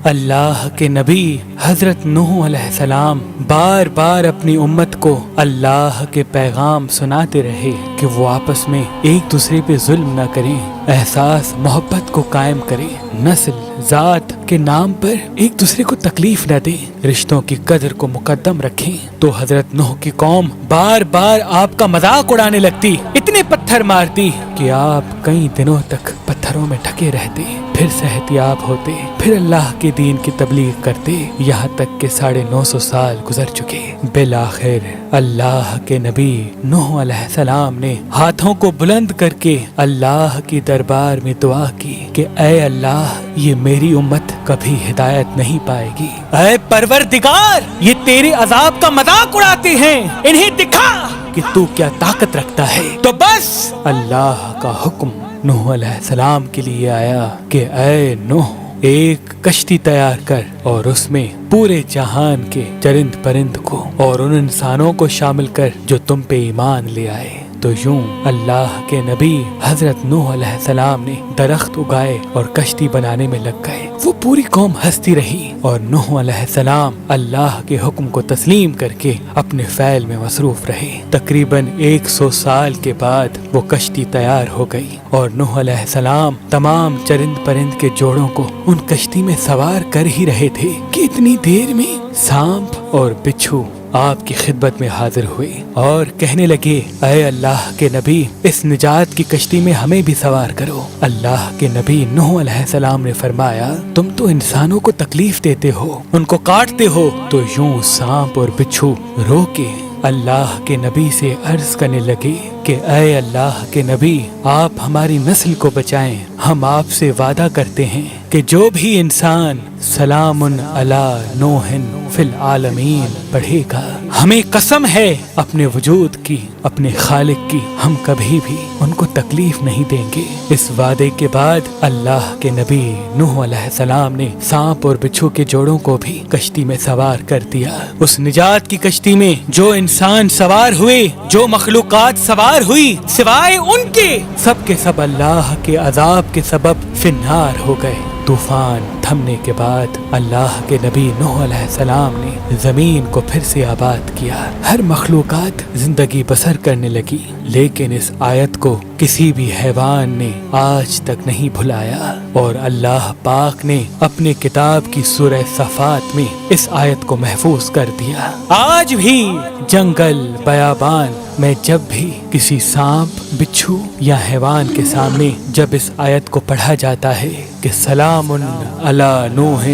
اللہ کے نبی حضرت نوح علیہ السلام بار بار اپنی امت کو اللہ کے پیغام سناتے رہے کہ وہ آپس میں ایک دوسرے پہ ظلم نہ کریں، احساس محبت کو قائم کریں، نسل ذات کے نام پر ایک دوسرے کو تکلیف نہ دیں، رشتوں کی قدر کو مقدم رکھیں۔ تو حضرت نوح کی قوم بار بار آپ کا مذاق اڑانے لگتی، اتنے پتھر مارتی کہ آپ کئی دنوں تک پتھروں میں ڈھکے رہتے، پھر صحت یاب ہوتے، پھر اللہ کے دین کی تبلیغ کرتے، یہاں تک کہ 950 سال گزر چکے۔ بالآخر اللہ کے نبی نوح علیہ السلام نے ہاتھوں کو بلند کر کے اللہ کی دربار میں دعا کی کہ اے اللہ، یہ میری امت کبھی ہدایت نہیں پائے گی، اے پروردگار، یہ تیرے عذاب کا مذاق اڑاتے ہیں، انہیں دکھا کہ تو کیا طاقت رکھتا ہے۔ تو بس اللہ کا حکم نوح علیہ السلام کے لیے آیا کہ اے نوح، ایک کشتی تیار کر اور اس میں پورے جہان کے چرند پرند کو اور ان انسانوں کو شامل کر جو تم پہ ایمان لے آئے۔ تو یوں اللہ کے نبی حضرت نوح علیہ السلام نے درخت اگائے اور کشتی بنانے میں لگ گئے۔ وہ پوری قوم ہنستی رہی اور نوح علیہ السلام اللہ کے حکم کو تسلیم کر کے اپنے فعل میں مصروف رہے۔ تقریباً 100 سال کے بعد وہ کشتی تیار ہو گئی اور نوح علیہ السلام تمام چرند پرند کے جوڑوں کو ان کشتی میں سوار کر ہی رہے تھے کہ اتنی دیر میں سانپ اور بچھو آپ کی خدمت میں حاضر ہوئے اور کہنے لگے، اے اللہ کے نبی، اس نجات کی کشتی میں ہمیں بھی سوار کرو۔ اللہ کے نبی نوح علیہ السلام نے فرمایا، تم تو انسانوں کو تکلیف دیتے ہو، ان کو کاٹتے ہو۔ تو یوں سانپ اور بچھو رو کے اللہ کے نبی سے عرض کرنے لگے کہ اے اللہ کے نبی، آپ ہماری نسل کو بچائیں، ہم آپ سے وعدہ کرتے ہیں کہ جو بھی انسان سلام علی نوح فی العالمین پڑھے گا، ہمیں قسم ہے اپنے وجود کی، اپنے خالق کی، ہم کبھی بھی ان کو تکلیف نہیں دیں گے۔ اس وعدے کے بعد اللہ کے نبی نوح علیہ السلام نے سانپ اور بچھو کے جوڑوں کو بھی کشتی میں سوار کر دیا۔ اس نجات کی کشتی میں جو انسان سوار ہوئے، جو مخلوقات سوار ہوئی، سوائے ان کے سب اللہ کے عذاب کے سبب فی النار ہو گئے۔ طوفان تھمنے کے بعد اللہ کے نبی نوح علیہ السلام نے زمین کو پھر سے آباد کیا، ہر مخلوقات زندگی بسر کرنے لگی، لیکن اس آیت کو کسی بھی حیوان نے آج تک نہیں بھلایا، اور اللہ پاک نے اپنے کتاب کی سورہ صفات میں اس آیت کو محفوظ کر دیا۔ آج بھی جنگل بیابان میں جب بھی کسی سانپ، بچھو یا حیوان کے سامنے جب اس آیت کو پڑھا جاتا ہے کہ سلام علی نوح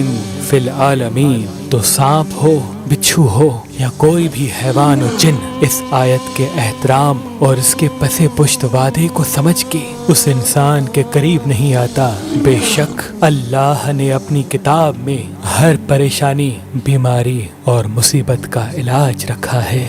فی العالمین، تو سانپ ہو، بچھو ہو یا کوئی بھی حیوان و جن اس آیت کے احترام اور اس کے پسے پشت وعدے کو سمجھ کے اس انسان کے قریب نہیں آتا۔ بے شک اللہ نے اپنی کتاب میں ہر پریشانی، بیماری اور مصیبت کا علاج رکھا ہے،